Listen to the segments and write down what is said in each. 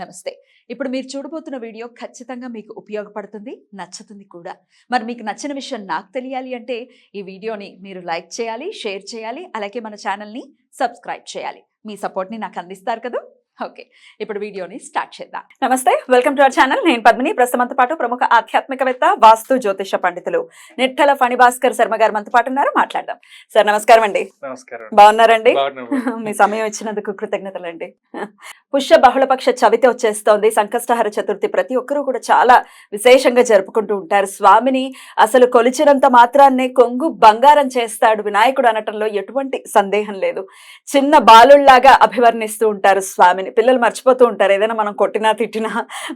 నమస్తే. ఇప్పుడు మీరు చూడబోతున్న వీడియో ఖచ్చితంగా మీకు ఉపయోగపడుతుంది, నచ్చుతుంది కూడా. మరి మీకు నచ్చిన విషయం నాకు తెలియాలి అంటే ఈ వీడియోని మీరు లైక్ చేయాలి, షేర్ చేయాలి, అలాగే మన ఛానల్ని సబ్స్క్రైబ్ చేయాలి. మీ సపోర్ట్ని నాకు అందిస్తారు కదా. ఓకే, ఇప్పుడు వీడియోని స్టార్ట్ చేద్దాం. నమస్తే, వెల్కమ్ టు అవర్ ఛానల్. నేను పద్మిని. ప్రస్తుతంతో పాటు ప్రముఖ ఆధ్యాత్మికవేత్త, వాస్తు జ్యోతిష పండితులు నిట్టల ఫణిభాస్కర్ శర్మ గారు మనతో పాటు ఉన్నారు. మాట్లాడదాం. సార్ నమస్కారం అండి. నమస్కారం. బాగున్నారండి? మీ సమయం ఇచ్చినందుకు కృతజ్ఞతలండి. పుష్య బహుళపక్ష చవితి వచ్చేస్తోంది, సంకష్టహర చతుర్థి. ప్రతి ఒక్కరూ కూడా చాలా విశేషంగా జరుపుకుంటూ ఉంటారు. స్వామిని అసలు కొలిచినంత మాత్రాన్నే కొంగు బంగారం చేస్తాడు వినాయకుడు అనటంలో ఎటువంటి సందేహం లేదు. చిన్న బాలుళ్లాగా అభివర్ణిస్తూ ఉంటారు స్వామిని. పిల్లలు మర్చిపోతూ ఉంటారు, ఏదైనా మనం కొట్టినా తిట్టినా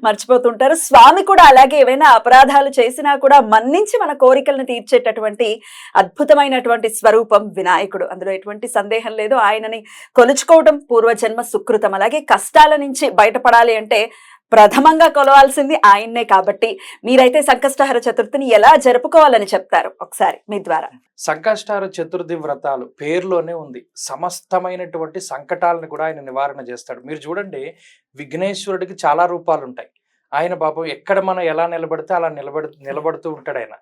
మర్చిపోతూ ఉంటారు. స్వామి కూడా అలాగే ఏవైనా అపరాధాలు చేసినా కూడా మన్నించి మన కోరికలను తీర్చేటటువంటి అద్భుతమైనటువంటి స్వరూపం వినాయకుడు. అందులో ఎటువంటి సందేహం లేదు. ఆయనని కొలుచుకోవడం పూర్వజన్మ సుకృతం. అలాగే కష్టాల నుంచి బయటపడాలి అంటే ప్రథమంగా కొలవాల్సింది ఆయన్నే. కాబట్టి మీరైతే సంకష్టహర చతుర్థిని ఎలా జరుపుకోవాలని చెప్తారు ఒకసారి మీ ద్వారా? సంకష్టహర చతుర్థి వ్రతాలు పేరులోనే ఉంది. సమస్తమైనటువంటి సంకటాలను కూడా ఆయన నివారణ చేస్తాడు. మీరు చూడండి, విఘ్నేశ్వరుడికి చాలా రూపాలు ఉంటాయి. ఆయన పాపం ఎక్కడ మనం ఎలా నిలబడితే అలా నిలబడుతూ ఉంటాడు. ఆయన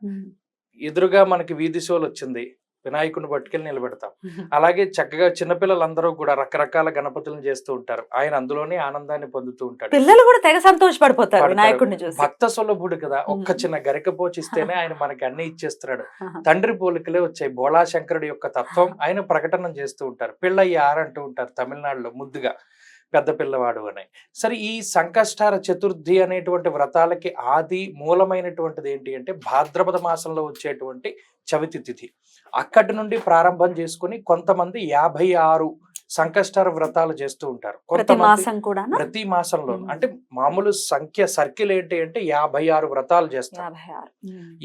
ఎదురుగా మనకి వీధి షోలు వచ్చింది, వినాయకుడిని పట్టుకెళ్ళి నిలబెడతాం. అలాగే చక్కగా చిన్నపిల్లలందరూ కూడా రకరకాల గణపతులను చేస్తూ ఉంటారు. ఆయన అందులోనే ఆనందాన్ని పొందుతూ ఉంటాడు. పిల్లలు కూడా తెగ సంతోషపడిపోతారు వినాయకుడిని చూసి. భక్త సులభుడు కదా, ఒక్క చిన్న గరిక పోచిస్తేనే ఆయన మనకి అన్ని ఇచ్చేస్తున్నాడు. తండ్రి పోలికలే వచ్చాయి. బోళా శంకరుడి యొక్క తత్వం ఆయన ప్రకటన చేస్తూ ఉంటారు. పిల్లయ్యారు అంటూ ఉంటారు తమిళనాడులో ముద్దుగా, పెద్ద పిల్లవాడు అని. సరే, ఈ సంకష్టహర చతుర్థి అనేటువంటి వ్రతాలకి ఆది మూలమైనటువంటిది ఏంటి అంటే భాద్రపద మాసంలో వచ్చేటువంటి చవితి తిథి. అక్కడి నుండి ప్రారంభం చేసుకుని కొంతమంది 56 సంకష్టహర వ్రతాలు చేస్తూ ఉంటారు. ప్రతి మాసంలో అంటే మామూలు సంఖ్య సర్కిల్ ఏంటి అంటే 56 వ్రతాలు చేస్తారు.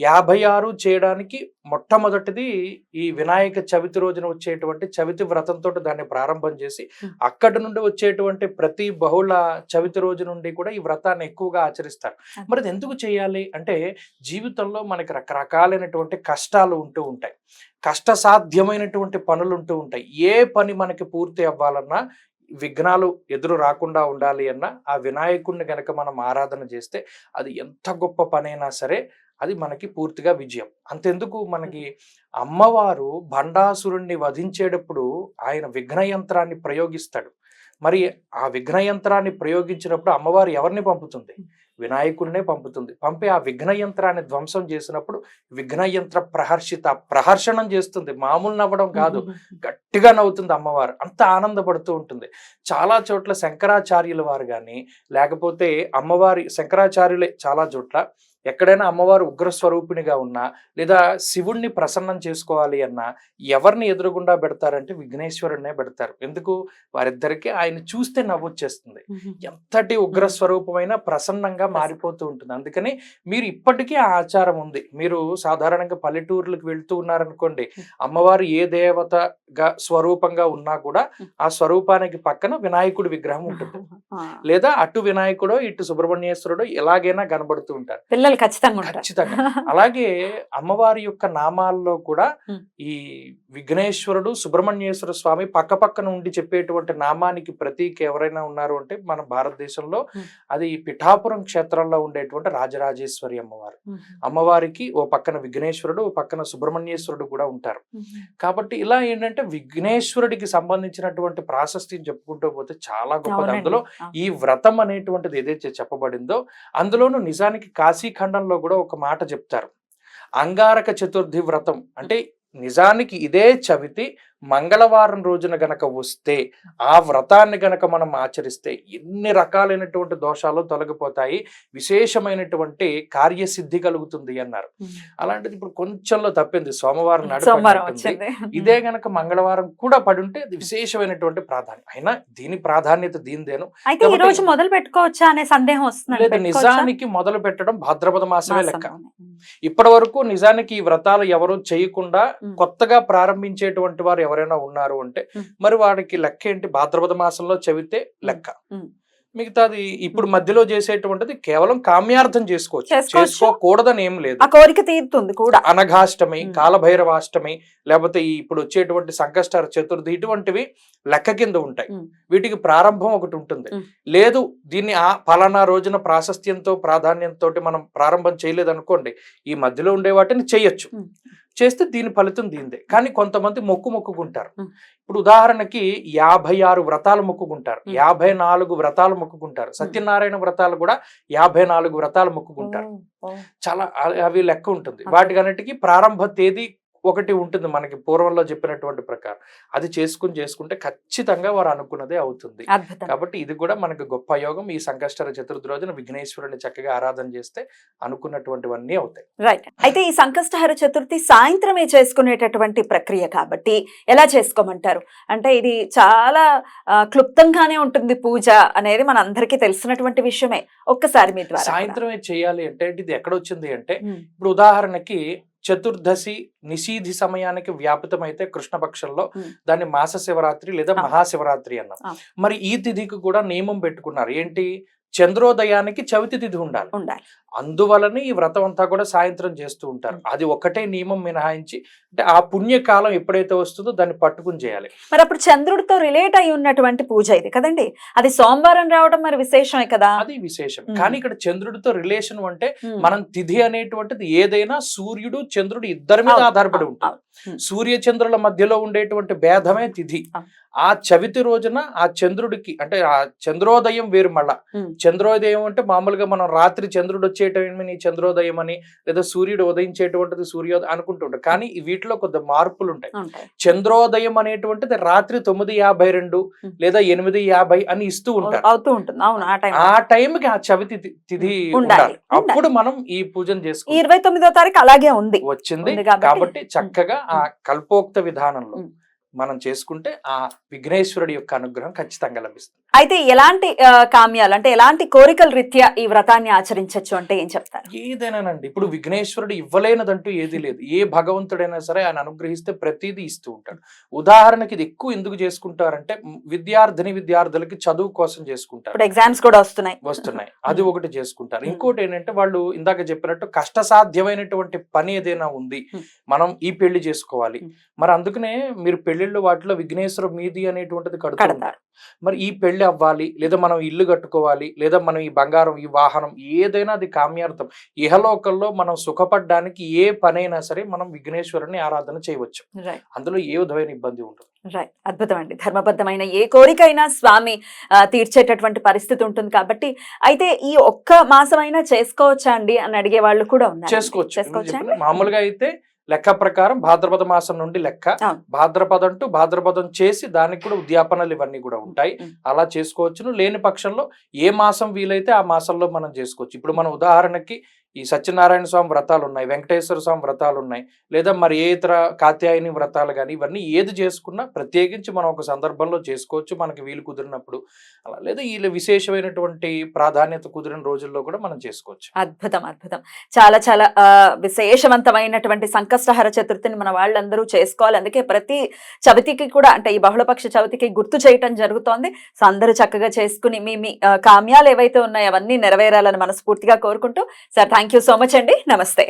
56 చేయడానికి మొట్టమొదటిది ఈ వినాయక చవితి రోజున వచ్చేటువంటి చవితి వ్రతంతో దాన్ని ప్రారంభం చేసి అక్కడి నుండి వచ్చేటువంటి ప్రతి బహుళ చవితి రోజు నుండి కూడా ఈ వ్రతాన్ని ఎక్కువగా ఆచరిస్తారు. మరి అది ఎందుకు చేయాలి అంటే జీవితంలో మనకి రకరకాలైనటువంటి కష్టాలు ఉంటూ ఉంటాయి, కష్టసాధ్యమైనటువంటి పనులు ఉంటూ ఉంటాయి. ఏ పని మనకి పూర్తి అవ్వాలన్నా, విఘ్నాలు ఎదురు రాకుండా ఉండాలి అన్నా ఆ వినాయకుడిని గనక మనం ఆరాధన చేస్తే అది ఎంత గొప్ప పనైనా సరే అది మనకి పూర్తిగా విజయం. అంతెందుకు, మనకి అమ్మవారు భండాసురుణ్ణి వధించేటప్పుడు ఆయన విఘ్నయంత్రాన్ని ప్రయోగిస్తాడు. మరి ఆ విఘ్నయంత్రాన్ని ప్రయోగించినప్పుడు అమ్మవారు ఎవరిని పంపుతుంది? వినాయకుడినే పంపుతుంది. పంపి ఆ విఘ్నయంత్రాన్ని ధ్వంసం చేసినప్పుడు విఘ్నయంత్ర ప్రహర్షణం చేస్తుంది. మామూలు నవ్వడం కాదు, గట్టిగా నవ్వుతుంది అమ్మవారు. అంత ఆనందపడుతూ ఉంటుంది. చాలా చోట్ల శంకరాచార్యుల వారు కానీ లేకపోతే అమ్మవారి శంకరాచార్యులే చాలా చోట్ల ఎక్కడైనా అమ్మవారు ఉగ్రస్వరూపిణిగా ఉన్నా లేదా శివుణ్ణి ప్రసన్నం చేసుకోవాలి అన్నా ఎవరిని ఎదురుగుండా పెడతారంటే విఘ్నేశ్వరుడినే పెడతారు. ఎందుకు? వారిద్దరికి ఆయన చూస్తే నవ్వొచ్చేస్తుంది. ఎంతటి ఉగ్రస్వరూపమైన ప్రసన్నంగా మారిపోతూ ఉంటుంది. అందుకని మీరు ఇప్పటికీ ఆ ఆచారం ఉంది. మీరు సాధారణంగా పల్లెటూర్లకు వెళ్తూ ఉన్నారనుకోండి, అమ్మవారు ఏ దేవతగా స్వరూపంగా ఉన్నా కూడా ఆ స్వరూపానికి పక్కన వినాయకుడి విగ్రహం ఉంటుంది. లేదా అటు వినాయకుడో ఇటు సుబ్రహ్మణ్యేశ్వరుడో ఎలాగైనా కనబడుతూ ఉంటారు. ఖచ్చితంగా. అలాగే అమ్మవారి యొక్క నామాల్లో కూడా ఈ విఘ్నేశ్వరుడు, సుబ్రహ్మణ్యేశ్వర స్వామి పక్క పక్కన ఉండి చెప్పేటువంటి నామానికి ప్రతీక ఎవరైనా ఉన్నారు అంటే మన భారతదేశంలో అది పిఠాపురం క్షేత్రంలో ఉండేటువంటి రాజరాజేశ్వరి అమ్మవారు. అమ్మవారికి ఓ పక్కన విఘ్నేశ్వరుడు, ఓ పక్కన సుబ్రహ్మణ్యేశ్వరుడు కూడా ఉంటారు. కాబట్టి ఇలా ఏంటంటే విఘ్నేశ్వరుడికి సంబంధించినటువంటి ప్రాశస్త్యం చెప్పుకుంటూ పోతే చాలా గొప్పది. అందులో ఈ వ్రతం అనేటువంటిది ఏదైతే చెప్పబడిందో అందులోనూ నిజానికి కాశీఖండంలో కూడా ఒక మాట చెప్తారు, అంగారక చతుర్థి వ్రతం అంటే నిజానికి ఇదే చవితి మంగళవారం రోజున గనక వస్తే ఆ వ్రతాన్ని గనక మనం ఆచరిస్తే ఎన్ని రకాలైనటువంటి దోషాలు తొలగిపోతాయి, విశేషమైనటువంటి కార్యసిద్ధి కలుగుతుంది అన్నారు. అలాంటిది ఇప్పుడు కొంచెంలో తప్పింది, సోమవారం నడుపుతుంది. ఇదే గనక మంగళవారం కూడా పడుంటే విశేషమైనటువంటి ప్రాధాన్యం. అయినా దీని ప్రాధాన్యత దీనిదేను. మొదలు పెట్టుకోవచ్చా అనే సందేహం వస్తుంది. లేదు, నిజానికి మొదలు పెట్టడం భాద్రపద మాసమే లెక్క. ఇప్పటి వరకు నిజానికి ఈ వ్రతాలు ఎవరు చేయకుండా కొత్తగా ప్రారంభించేటువంటి వారు ఎవరైనా ఉన్నారు అంటే మరి వాడికి లెక్క ఏంటి? భాద్రపద మాసంలో చవితే లెక్క. మిగతాది ఇప్పుడు మధ్యలో చేసేటువంటిది కేవలం కామ్యార్థం చేసుకోవచ్చు, చేసుకోవచ్చు. చేసుకోకూడదని ఏం లేదు. ఆ కోరిక తీరుతుంది కూడా. అనఘాష్టమి, కాలభైరవాష్టమి, లేకపోతే ఈ ఇప్పుడు వచ్చేటువంటి సంకష్టహర చతుర్థి, ఇటువంటివి లెక్క కింద ఉంటాయి. వీటికి ప్రారంభం ఒకటి ఉంటుంది. లేదు దీన్ని ఆ ఫలానా రోజున ప్రాశస్త్యంతో ప్రాధాన్యంతో మనం ప్రారంభం చేయలేదు అనుకోండి, ఈ మధ్యలో ఉండే వాటిని చేయొచ్చు, చేస్తే దీని ఫలితం దీనిదే. కానీ కొంతమంది మొక్కుకుంటారు. ఇప్పుడు ఉదాహరణకి 56 వ్రతాలు మొక్కుకుంటారు, 54 వ్రతాలు మొక్కుకుంటారు, సత్యనారాయణ వ్రతాలు కూడా 54 వ్రతాలు మొక్కుకుంటారు. చాలా అవి లెక్క ఉంటుంది. వాటికన్నిటికీ ప్రారంభ తేదీ ఒకటి ఉంటుంది మనకి పూర్వంలో చెప్పినటువంటి ప్రకారం. అది చేసుకుంటే ఖచ్చితంగా వారు అనుకున్నదే అవుతుంది. కాబట్టి ఇది కూడా మనకు గొప్ప యోగం. ఈ సంకష్టహర చతుర్థి రోజున విఘ్నేశ్వరుని చక్కగా ఆరాధన చేస్తే అనుకున్నటువంటివన్నీ అవుతాయి. రైట్. అయితే ఈ సంకష్టహర చతుర్థి సాయంత్రమే చేసుకునేటటువంటి ప్రక్రియ కాబట్టి ఎలా చేసుకోమంటారు? అంటే ఇది చాలా క్లుప్తంగానే ఉంటుంది పూజ అనేది మన అందరికీ తెలిసినటువంటి విషయమే. ఒక్కసారి మీ ద్వారా సాయంత్రమే చేయాలి అంటే ఇది ఎక్కడొచ్చింది అంటే, ఇప్పుడు ఉదాహరణకి చతుర్దశి నిషీధి సమయానికి వ్యాపితమైతే కృష్ణపక్షంలో దాన్ని మాస శివరాత్రి లేదా మహాశివరాత్రి అన్నాం. మరి ఈ తిథికి కూడా నియమం పెట్టుకున్నారు. ఏంటి? చంద్రోదయానికి చవితి తిథి ఉండాలి. అందువలన ఈ వ్రతం అంతా కూడా సాయంత్రం చేస్తూ ఉంటారు. అది ఒకటే నియమం మినహాయించి, అంటే ఆ పుణ్యకాలం ఎప్పుడైతే వస్తుందో దాన్ని పట్టుకుని చేయాలి. మరి అప్పుడు చంద్రుడితో రిలేట్ అయి ఉన్నటువంటి పూజ ఇది కదండి, అది సోమవారం రావడం మరి విశేషమే కదా. అది విశేషం. కానీ ఇక్కడ చంద్రుడితో రిలేషన్ అంటే మనం తిథి అనేటువంటిది ఏదైనా సూర్యుడు చంద్రుడు ఇద్దరి మీద ఆధారపడి ఉంటుంది. సూర్య చంద్రుల మధ్యలో ఉండేటువంటి భేదమే తిథి. ఆ చవితి రోజున ఆ చంద్రుడికి, అంటే ఆ చంద్రోదయం వేరు. మళ్ళా చంద్రోదయం అంటే మామూలుగా మనం రాత్రి చంద్రుడు వచ్చేటని చంద్రోదయం అని, లేదా సూర్యుడు ఉదయించేటువంటిది సూర్యోదయం అనుకుంటుంటాం. కానీ వీటిలో కొద్ది మార్పులు ఉంటాయి. చంద్రోదయం అనేటువంటిది రాత్రి 9:52 లేదా 8:50 అని ఇస్తూ ఉంటారు. ఆ టైంకి ఆ చవితి తిథి ఉండాలి. అప్పుడు మనం ఈ పూజను చేసుకోవాలి. 29వ తారీఖు అలాగే ఉంది వచ్చింది కాబట్టి చక్కగా ఆ కల్పోక్త విధానంలో మనం చేసుకుంటే ఆ విఘ్నేశ్వరుడి యొక్క అనుగ్రహం ఖచ్చితంగా లభిస్తుంది. అయితే ఎలాంటి కామ్యాలు, అంటే ఎలాంటి కోరికల రీత్యా ఈ వ్రతాన్ని ఆచరించవచ్చు అంటే ఏం చెప్తారు? ఏదైనానండి, ఇప్పుడు విఘ్నేశ్వరుడు ఇవ్వలేనదంటూ ఏది లేదు. ఏ భగవంతుడైనా సరే ఆయన అనుగ్రహిస్తే ప్రతిదీ ఇస్తూ ఉంటాడు. ఉదాహరణకి ఇది ఎక్కువ ఎందుకు చేసుకుంటారంటే విద్యార్థులకి చదువు కోసం చేసుకుంటారు. ఎగ్జామ్స్ కూడా వస్తున్నాయి. అది ఒకటి చేసుకుంటారు. ఇంకోటి ఏంటంటే వాళ్ళు ఇందాక చెప్పినట్టు కష్టసాధ్యమైనటువంటి పని ఏదైనా ఉంది, మనం ఈ పెళ్లి చేసుకోవాలి, మరి అందుకనే మీరు పెళ్లిళ్ళు వాటిలో విఘ్నేశ్వర మీది అనేటువంటిది కడుతుంటారు. మరి ఈ పెళ్లి అవ్వాలి, లేదా మనం ఇల్లు కట్టుకోవాలి, లేదా మనం ఈ బంగారం, ఈ వాహనం, ఏదైనా అది కామ్యార్థం. ఇహలోకంలో మనం సుఖపడడానికి ఏ పనైనా సరే మనం విఘ్నేశ్వరుని ఆరాధన చేయవచ్చు. అందులో ఏ విధమైన ఇబ్బంది ఉంటుంది. రైట్. అద్భుతం అండి. ధర్మబద్ధమైన ఏ కోరికైనా స్వామి తీర్చేటటువంటి పరిస్థితి ఉంటుంది కాబట్టి, అయితే ఈ ఒక్క మాసమైనా చేసుకోవచ్చా అండి అని అడిగే వాళ్ళు కూడా ఉన్నారు. చేసుకోవచ్చు. మామూలుగా అయితే లెక్క ప్రకారం భాద్రపద మాసం నుండి లెక్క, భాద్రపదం టు భాద్రపదం చేసి దానికి కూడా ఉద్యాపనలు ఇవన్నీ కూడా ఉంటాయి. అలా చేసుకోవచ్చును. లేని పక్షంలో ఏ మాసం వీలైతే ఆ మాసంలో మనం చేసుకోవచ్చు. ఇప్పుడు మన ఉదాహరణకి ఈ సత్యనారాయణ స్వామి వ్రతాలు ఉన్నాయి, వెంకటేశ్వర స్వామి వ్రతాలు ఉన్నాయి, లేదా మరి ఏ ఇతర కాత్యాయని వ్రతాలు కానీ, ఇవన్నీ ఏది చేసుకున్నా ప్రత్యేకించి మనం ఒక సందర్భంలో చేసుకోవచ్చు మనకి వీలు కుదిరినప్పుడు. అలా లేదా ఈ విశేషమైనటువంటి ప్రాధాన్యత కుదిరిన రోజుల్లో కూడా మనం చేసుకోవచ్చు. అద్భుతం. చాలా చాలా విశేషవంతమైనటువంటి సంకష్టహర చతుర్థిని మన వాళ్ళందరూ చేసుకోవాలి. అందుకే ప్రతి చవితికి కూడా, అంటే ఈ బహుళపక్ష చవితికి గుర్తు చేయటం జరుగుతోంది. సో అందరూ చక్కగా చేసుకుని మీ కామ్యాలు ఏవైతే ఉన్నాయో అవన్నీ నెరవేరాలని మనస్ఫూర్తిగా కోరుకుంటూ, sir thank you so much అండి. నమస్తే.